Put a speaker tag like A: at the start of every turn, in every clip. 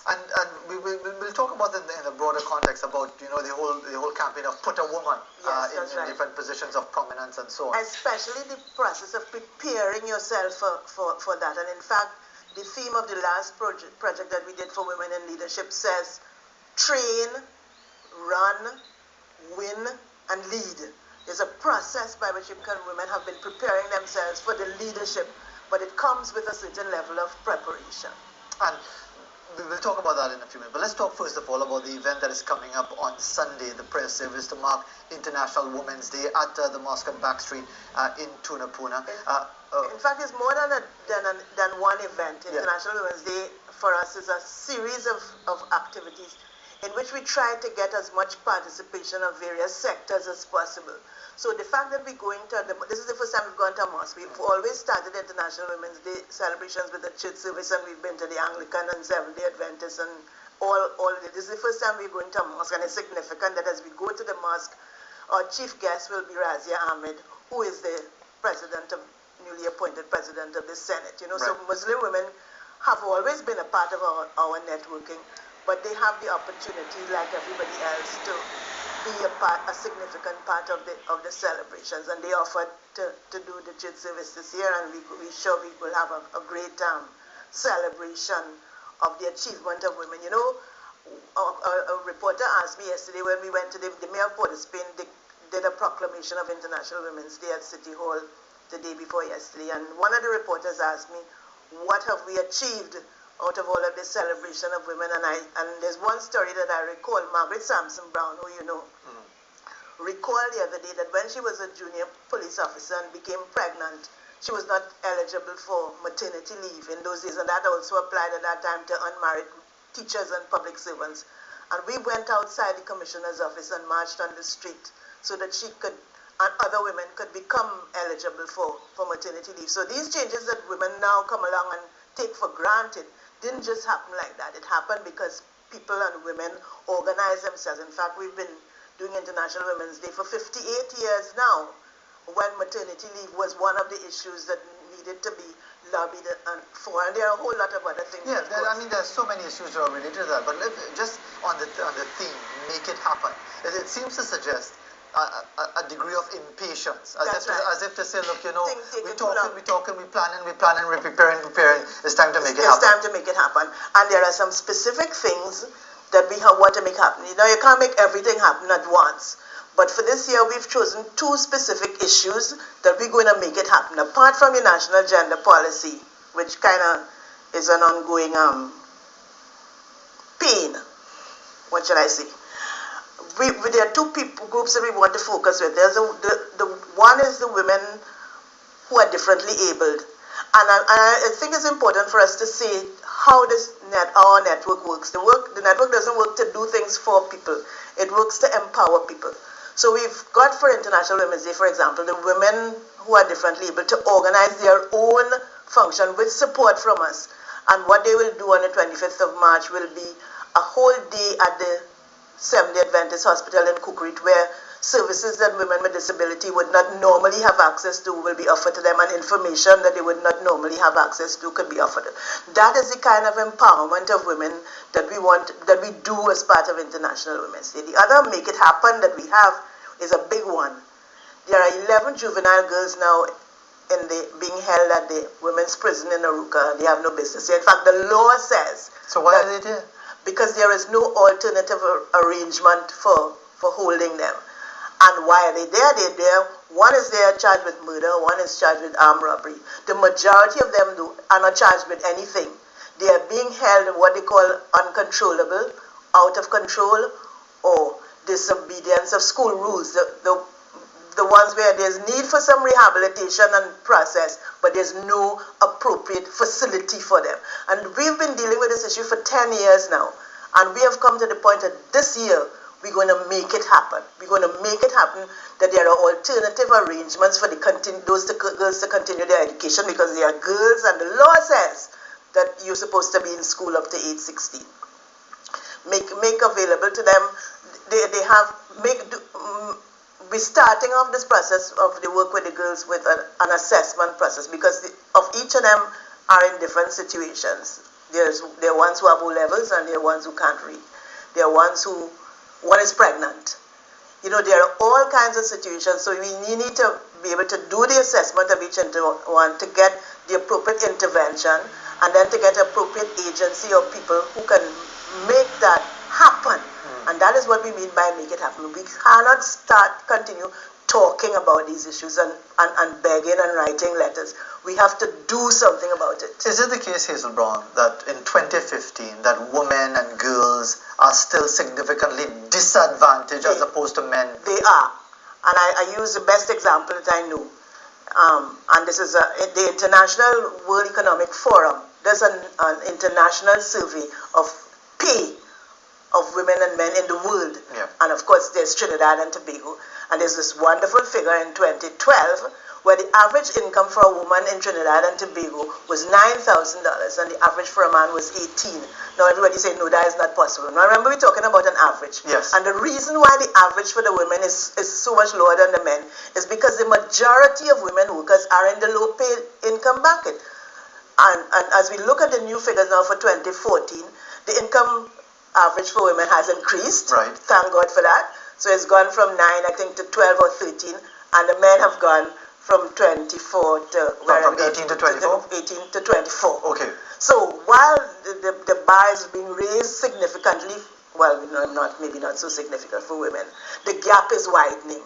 A: And we'll talk about it in a broader context about the whole campaign of put a woman in different positions of prominence and so on.
B: Especially the process of preparing yourself for that. And in fact, the theme of the last project that we did for women in leadership says train, run, win, and lead. There's a process by which women have been preparing themselves for the leadership, but it comes with a certain level of preparation.
A: And we'll talk about that in a few minutes. But let's talk first of all about the event that is coming up on Sunday, the prayer service to mark International Women's Day at the mosque at Backstreet in Tunapuna.
B: In fact, it's more than one event. International Women's Day for us is a series of activities in which we try to get as much participation of various sectors as possible. So the fact that we're going to, this is the first time we've gone to a mosque. We've always started International Women's Day celebrations with the church service, and we've been to the Anglican and Seventh-day Adventists and all of it. This is the first time we're going to a mosque, and it's significant that as we go to the mosque, our chief guest will be Razia Ahmed, who is the newly appointed president of the Senate. So Muslim women have always been a part of our networking, but they have the opportunity, like everybody else, to be a significant part of the celebrations. And they offered to do the church service this year, and we're sure we will have a great celebration of the achievement of women. A reporter asked me yesterday when we went to the Mayor of Port of Spain did a proclamation of International Women's Day at City Hall the day before yesterday, and one of the reporters asked me, what have we achieved out of all of this celebration of women? And there's one story that I recall. Margaret Sampson Brown, who recalled the other day that when she was a junior police officer and became pregnant, she was not eligible for maternity leave in those days, and that also applied at that time to unmarried teachers and public servants. And we went outside the commissioner's office and marched on the street so that she could, and other women could become eligible for maternity leave. So these changes that women now come along and take for granted didn't just happen like that. It happened because people and women organize themselves. In fact, we've been doing International Women's Day for 58 years now, when maternity leave was one of the issues that needed to be lobbied for. And there are a whole lot of other things.
A: Yeah, there are so many issues that are related to that. But just on the theme, make it happen. It seems to suggest a degree of impatience, as if to say, look, we're talking, we're planning, we're preparing. It's time to make it happen.
B: It's time to make it happen. And there are some specific things that we want to make happen. You can't make everything happen at once. But for this year, we've chosen two specific issues that we're going to make it happen. Apart from your national gender policy, which kind of is an ongoing pain, what should I say? There are two groups that we want to focus with. There's the one is the women who are differently abled, and I think it's important for us to see how our network works. The network doesn't work to do things for people; it works to empower people. So we've got for International Women's Day, for example, the women who are differently able to organize their own function with support from us. And what they will do on the 25th of March will be a whole day at the Seventh-day Adventist Hospital in Kukrit, where services that women with disability would not normally have access to will be offered to them, and information that they would not normally have access to could be offered. That is the kind of empowerment of women that we do as part of International Women's Day. The other make it happen that we have is a big one. There are 11 juvenile girls now being held at the women's prison in Aruca. They have no business here. In fact, the law says.
A: So why are they there?
B: Because there is no alternative arrangement for holding them. And why are they there? They're there. One is there charged with murder, one is charged with armed robbery. The majority of them are not charged with anything. They are being held in what they call uncontrollable, out of control, or disobedience of school rules. The ones where there's need for some rehabilitation and process, but there's no appropriate facility for them. And we've been dealing with this issue for 10 years now. And we have come to the point that this year, we're going to make it happen. We're going to make it happen that there are alternative arrangements for those girls to continue their education, because they are girls and the law says that you're supposed to be in school up to age 16. Make available to them. We're starting off this process of the work with the girls with an assessment process, because of each of them are in different situations. There are ones who have O levels and there are ones who can't read. There are ones who, one is pregnant. You know, there are all kinds of situations. So we need to be able to do the assessment of each one to get the appropriate intervention and then to get appropriate agency of people who can make that happen. And that is what we mean by make it happen. We cannot continue talking about these issues and begging and writing letters. We have to do something about it.
A: Is it the case, Hazel Brown, that in 2015 that women and girls are still significantly disadvantaged as opposed to men?
B: They are. And I use the best example that I know. And this is the International World Economic Forum. There's an international survey of pay of women and men in the world.
A: Yeah.
B: And of course there's Trinidad and Tobago. And there's this wonderful figure in 2012 where the average income for a woman in Trinidad and Tobago was $9,000 and the average for a man was 18. Now everybody say, no, that is not possible. Now remember we're talking about an average.
A: Yes.
B: And the reason why the average for the women is so much lower than the men is because the majority of women workers are in the low pay income bracket. And as we look at the new figures now for 2014, the income average for women has increased.
A: Right.
B: Thank God for that. So it's gone from 9, I think, to 12 or 13, and the men have gone from 24 to...
A: From 18 to 24?
B: 18 to 24.
A: Okay.
B: So while the bar is being raised significantly, well, maybe not so significant for women, the gap is widening.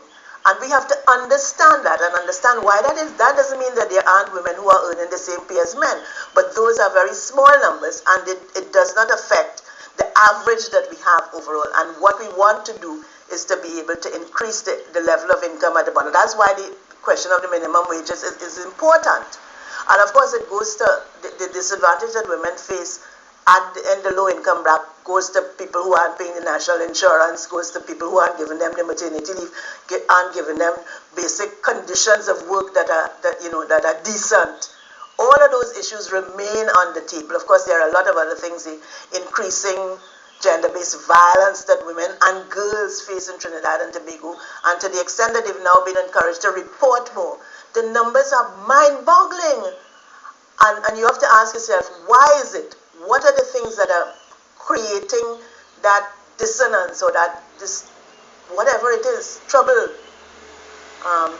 B: And we have to understand that and understand why that is. That doesn't mean that there aren't women who are earning the same pay as men, but those are very small numbers, and it does not affect the average that we have overall. And what we want to do is to be able to increase the level of income at the bottom. That's why the question of the minimum wages is important. And of course it goes to the disadvantage that women face in the low income bracket, goes to people who aren't paying the national insurance, goes to people who aren't giving them the maternity leave, aren't giving them basic conditions of work that are decent. All of those issues remain on the table. Of course, there are a lot of other things, the increasing gender-based violence that women and girls face in Trinidad and Tobago, and to the extent that they've now been encouraged to report more. The numbers are mind-boggling. And you have to ask yourself, why is it? What are the things that are creating that dissonance or whatever it is, trouble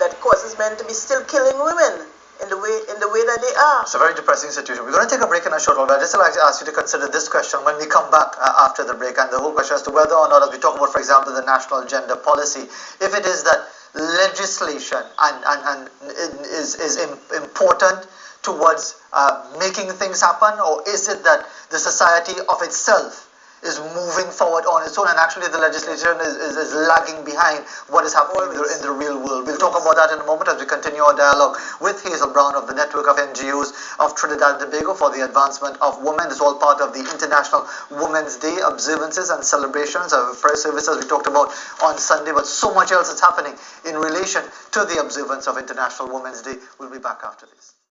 B: that causes men to be still killing women in the way that they are?
A: It's a very depressing situation. We're going to take a break in a short while, but I'd just like to ask you to consider this question when we come back after the break, and the whole question as to whether or not, as we talk about, for example, the national gender policy, if it is that legislation is important towards making things happen, or is it that the society of itself is moving forward on its own, and actually the legislation is lagging behind what is happening in the real world? We'll talk about that in a moment as we continue our dialogue with Hazel Brown of the network of NGOs of Trinidad and Tobago for the advancement of women. It's all part of the International Women's Day observances and celebrations of prayer services we talked about on Sunday, but so much else is happening in relation to the observance of International Women's Day. We'll be back after this.